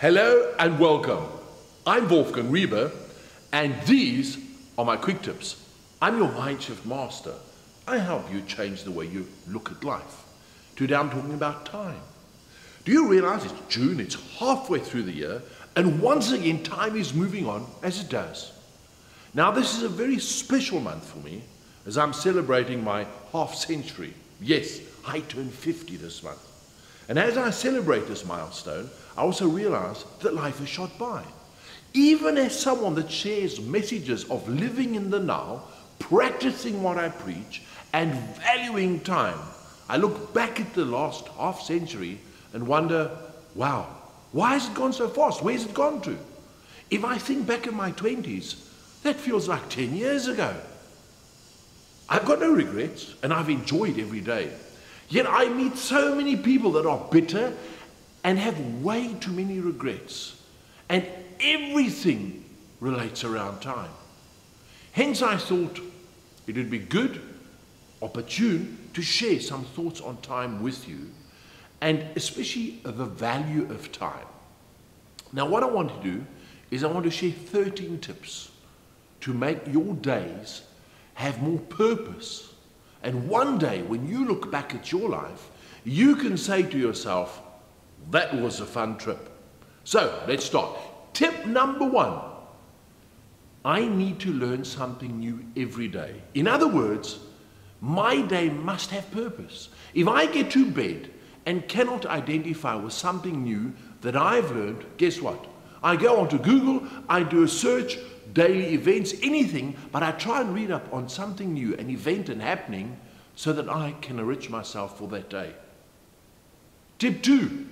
Hello and welcome. I'm Wolfgang Riebe, and these are my quick tips. I'm your mind shift master. I help you change the way you look at life. Today I'm talking about time. Do you realize it's June, it's halfway through the year, and once again time is moving on as it does. Now this is a very special month for me, as I'm celebrating my half century. Yes, I turn 50 this month. And as I celebrate this milestone, I also realize that life has shot by. Even as someone that shares messages of living in the now, practicing what I preach, and valuing time, I look back at the last half century and wonder, wow, why has it gone so fast? Where's it gone to? If I think back in my 20s, that feels like 10 years ago. I've got no regrets, and I've enjoyed every day. Yet I meet so many people that are bitter and have way too many regrets. And everything relates around time. Hence I thought it would be good, opportune, to share some thoughts on time with you, and especially the value of time. Now what I want to do is I want to share 13 tips to make your days have more purpose. And one day, when you look back at your life, you can say to yourself, that was a fun trip. So, let's start. Tip number 1. I need to learn something new every day. In other words, my day must have purpose. If I get to bed and cannot identify with something new that I've learned, guess what? I go onto Google, I do a search, daily events, anything, but I try and read up on something new, an event and happening, so that I can enrich myself for that day. Tip 2,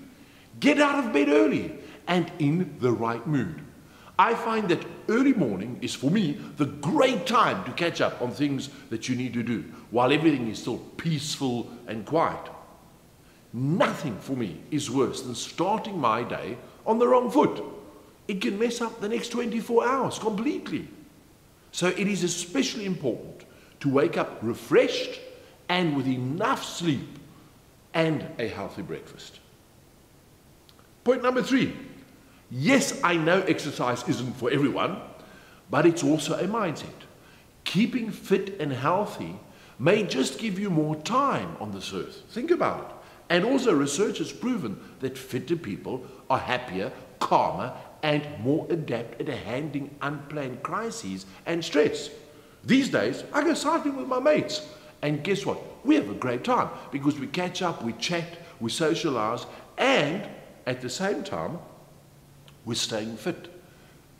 get out of bed early and in the right mood. I find that early morning is for me the great time to catch up on things that you need to do while everything is still peaceful and quiet. Nothing for me is worse than starting my day on the wrong foot. It can mess up the next 24 hours completely. So it is especially important to wake up refreshed and with enough sleep and a healthy breakfast. Point number 3. Yes, I know exercise isn't for everyone, but it's also a mindset. Keeping fit and healthy may just give you more time on this earth. Think about it. And also research has proven that fitter people are happier, calmer, and more adept at handling unplanned crises and stress. These days, I go cycling with my mates, and guess what? We have a great time because we catch up, we chat, we socialize, and at the same time, we're staying fit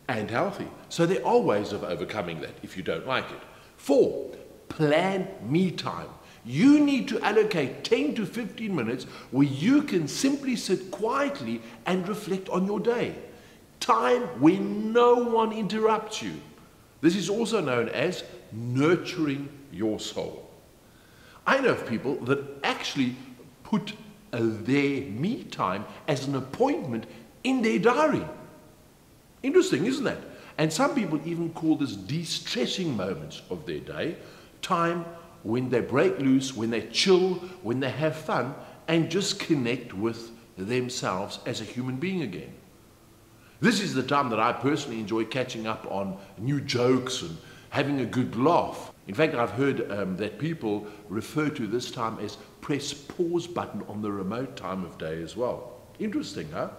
and healthy. So there are ways of overcoming that if you don't like it. 4, plan me time. You need to allocate 10 to 15 minutes where you can simply sit quietly and reflect on your day. Time when no one interrupts you. This is also known as nurturing your soul. I know of people that actually put their me time as an appointment in their diary. Interesting, isn't that? And some people even call this de-stressing moments of their day, time when they break loose, when they chill, when they have fun, and just connect with themselves as a human being again. This is the time that I personally enjoy catching up on new jokes and having a good laugh. In fact, I've heard that people refer to this time as press pause button on the remote time of day as well. Interesting, huh?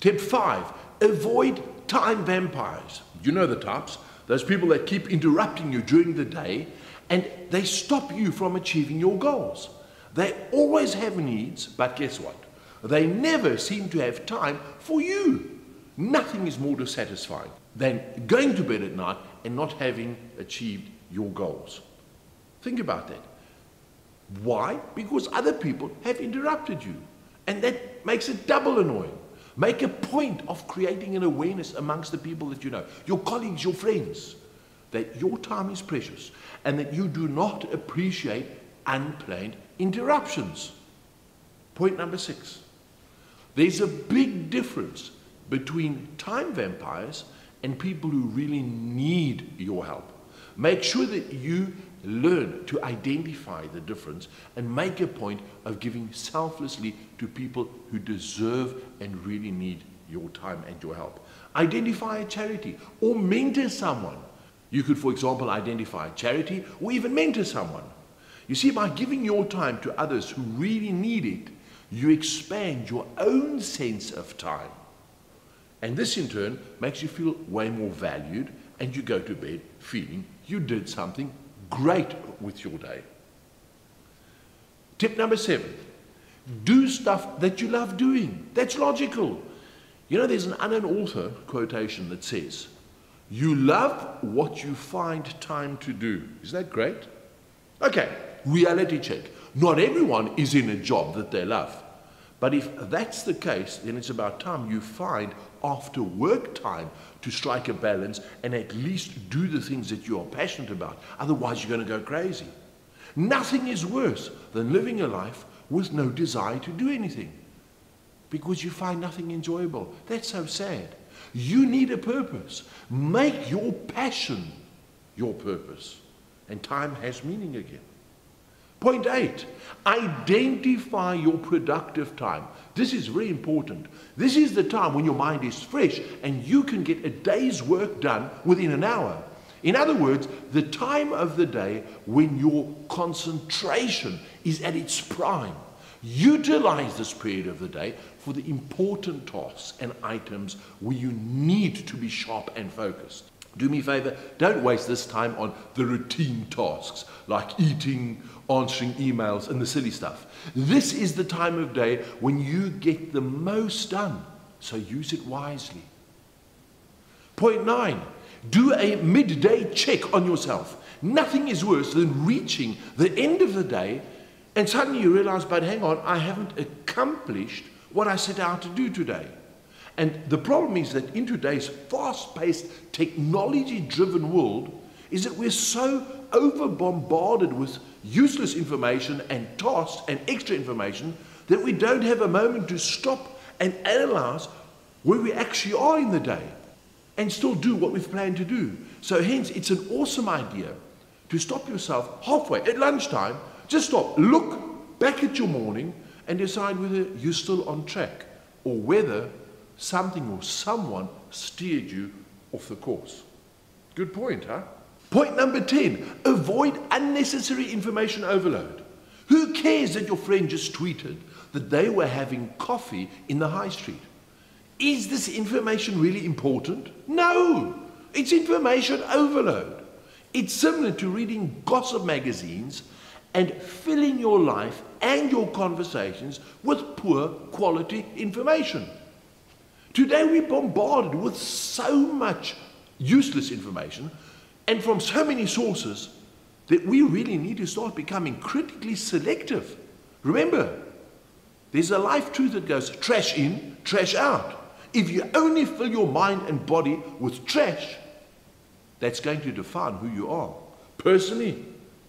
Tip 5, avoid time vampires. You know the types, those people that keep interrupting you during the day and they stop you from achieving your goals. They always have needs, but guess what? They never seem to have time for you. Nothing is more dissatisfying than going to bed at night and not having achieved your goals. Think about that. Why? Because other people have interrupted you. And that makes it double annoying. Make a point of creating an awareness amongst the people that you know, your colleagues, your friends, that your time is precious and that you do not appreciate unplanned interruptions. Point number 6. There's a big difference between time vampires and people who really need your help. Make sure that you learn to identify the difference and make a point of giving selflessly to people who deserve and really need your time and your help. Identify a charity or mentor someone. You could, for example, identify a charity or even mentor someone. You see, by giving your time to others who really need it, you expand your own sense of time. And this in turn makes you feel way more valued, and you go to bed feeling you did something great with your day. Tip number 7, do stuff that you love doing. That's logical. You know, there's an unknown author quotation that says, "You love what you find time to do." Isn't that great? Okay, reality check. Not everyone is in a job that they love. But if that's the case, then it's about time you find after work time to strike a balance and at least do the things that you are passionate about. Otherwise, you're going to go crazy. Nothing is worse than living a life with no desire to do anything because you find nothing enjoyable. That's so sad. You need a purpose. Make your passion your purpose, and time has meaning again. Point 8, identify your productive time. This is very important. This is the time when your mind is fresh and you can get a day's work done within an hour. In other words, the time of the day when your concentration is at its prime. Utilize this period of the day for the important tasks and items where you need to be sharp and focused. Do me a favor, don't waste this time on the routine tasks like eating, answering emails, and the silly stuff. This is the time of day when you get the most done, so use it wisely. Point 9, do a midday check on yourself. Nothing is worse than reaching the end of the day and suddenly you realize, but hang on, I haven't accomplished what I set out to do today. And the problem is that in today's fast-paced, technology-driven world, is that we're so over-bombarded with useless information and tasks and extra information that we don't have a moment to stop and analyze where we actually are in the day and still do what we've planned to do. So hence, it's an awesome idea to stop yourself halfway at lunchtime. Just stop, look back at your morning and decide whether you're still on track or whether something or someone steered you off the course. Good point, huh? Point number 10, avoid unnecessary information overload. Who cares that your friend just tweeted that they were having coffee in the high street? Is this information really important? No, it's information overload. It's similar to reading gossip magazines and filling your life and your conversations with poor quality information. Today we're bombarded with so much useless information and from so many sources that we really need to start becoming critically selective. Remember, there's a life truth that goes trash in, trash out. If you only fill your mind and body with trash, that's going to define who you are. Personally,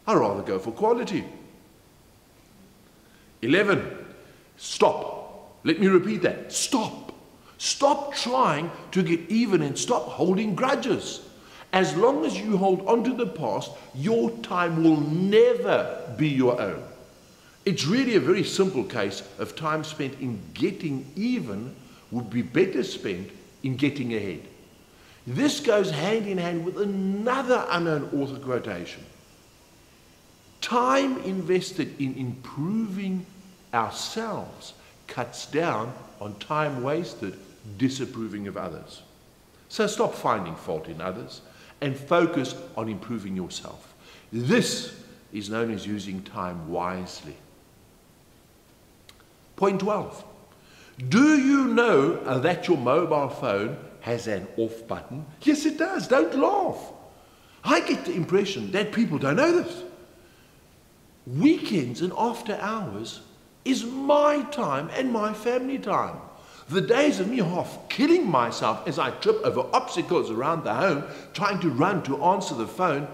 I'd rather go for quality. 11, stop. Let me repeat that. Stop. Stop trying to get even and stop holding grudges. As long as you hold on to the past, your time will never be your own. It's really a very simple case of time spent in getting even would be better spent in getting ahead. This goes hand in hand with another unknown author quotation. Time invested in improving ourselves cuts down on time wasted disapproving of others. So stop finding fault in others and focus on improving yourself. This is known as using time wisely. Point 12. Do you know that your mobile phone has an off button? Yes, it does. Don't laugh. I get the impression that people don't know this. Weekends and after hours is my time and my family time. The days of me half killing myself as I trip over obstacles around the home, trying to run to answer the phone,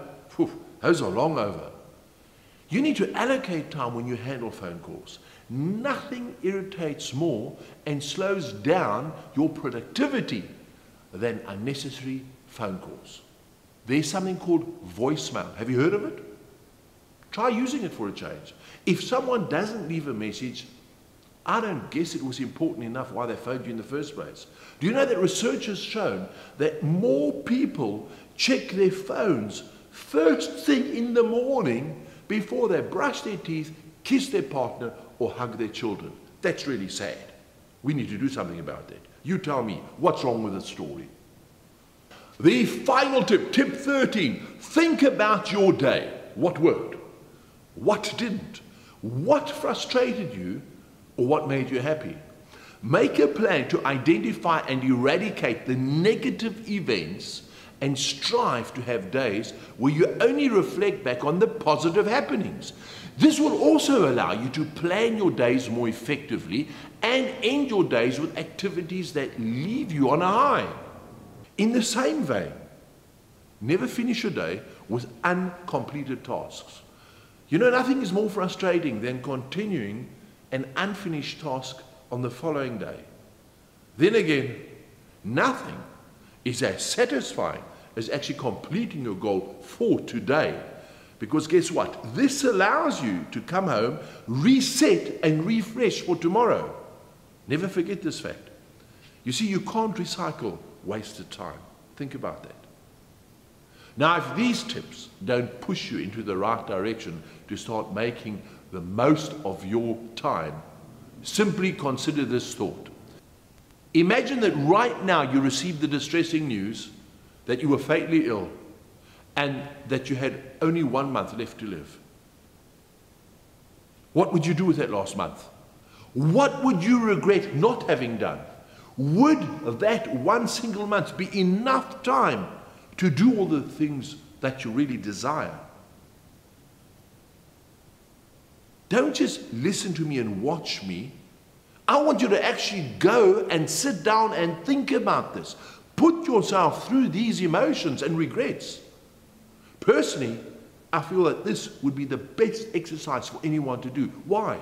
those are long over. You need to allocate time when you handle phone calls. Nothing irritates more and slows down your productivity than unnecessary phone calls. There's something called voicemail. Have you heard of it? Try using it for a change. If someone doesn't leave a message, I don't guess it was important enough why they phoned you in the first place. Do you know that research has shown that more people check their phones first thing in the morning before they brush their teeth, kiss their partner, or hug their children? That's really sad. We need to do something about that. You tell me, what's wrong with the story? The final tip, tip 13, think about your day. What worked? What didn't? What frustrated you? Or what made you happy? Make a plan to identify and eradicate the negative events and strive to have days where you only reflect back on the positive happenings. This will also allow you to plan your days more effectively and end your days with activities that leave you on a high. In the same vein, never finish a day with uncompleted tasks. You know, nothing is more frustrating than continuing an unfinished task on the following day. Then again, nothing is as satisfying as actually completing your goal for today. Because guess what? This allows you to come home, reset and refresh for tomorrow. Never forget this fact. You see, you can't recycle wasted time. Think about that. Now, if these tips don't push you into the right direction to start making the most of your time, simply consider this thought. Imagine that right now you received the distressing news that you were fatally ill and that you had only 1 month left to live. What would you do with that last month? What would you regret not having done? Would that one single month be enough time to do all the things that you really desire? Don't just listen to me and watch me. I want you to actually go and sit down and think about this. Put yourself through these emotions and regrets. Personally, I feel that this would be the best exercise for anyone to do. Why?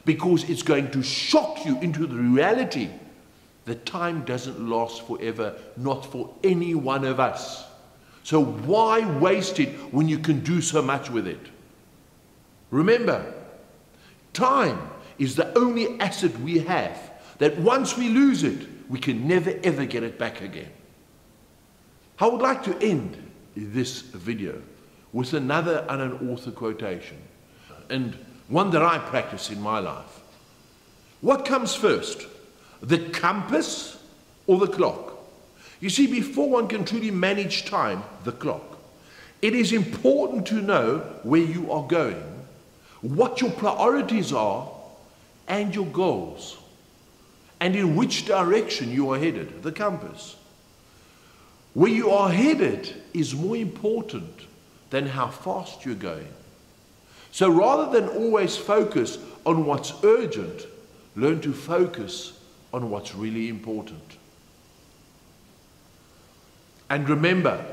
Because it's going to shock you into the reality that time doesn't last forever, not for any one of us. So why waste it when you can do so much with it? Remember, time is the only asset we have that once we lose it, we can never ever get it back again. I would like to end this video with another unauthored quotation, and one that I practice in my life. What comes first, the compass or the clock? You see, before one can truly manage time, the clock, it is important to know where you are going, what your priorities are, and your goals, and in which direction you are headed, the compass. Where you are headed is more important than how fast you're going. So rather than always focus on what's urgent, learn to focus on what's really important. And remember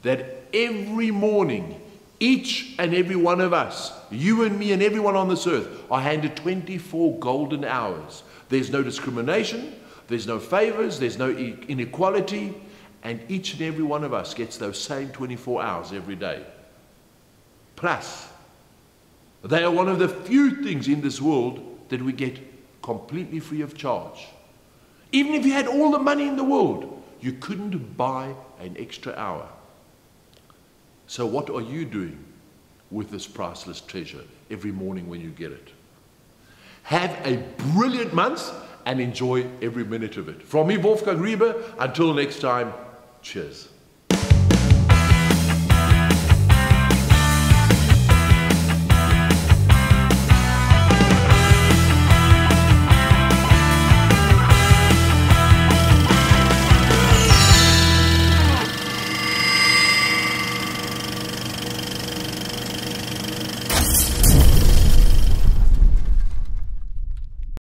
that every morning, each and every one of us, you and me and everyone on this earth, are handed 24 golden hours. There's no discrimination, there's no favors, there's no inequality, and each and every one of us gets those same 24 hours every day. Plus, they are one of the few things in this world that we get completely free of charge. Even if you had all the money in the world, you couldn't buy an extra hour. So what are you doing with this priceless treasure every morning when you get it? Have a brilliant month and enjoy every minute of it. From me, Wolfgang Riebe, until next time, cheers.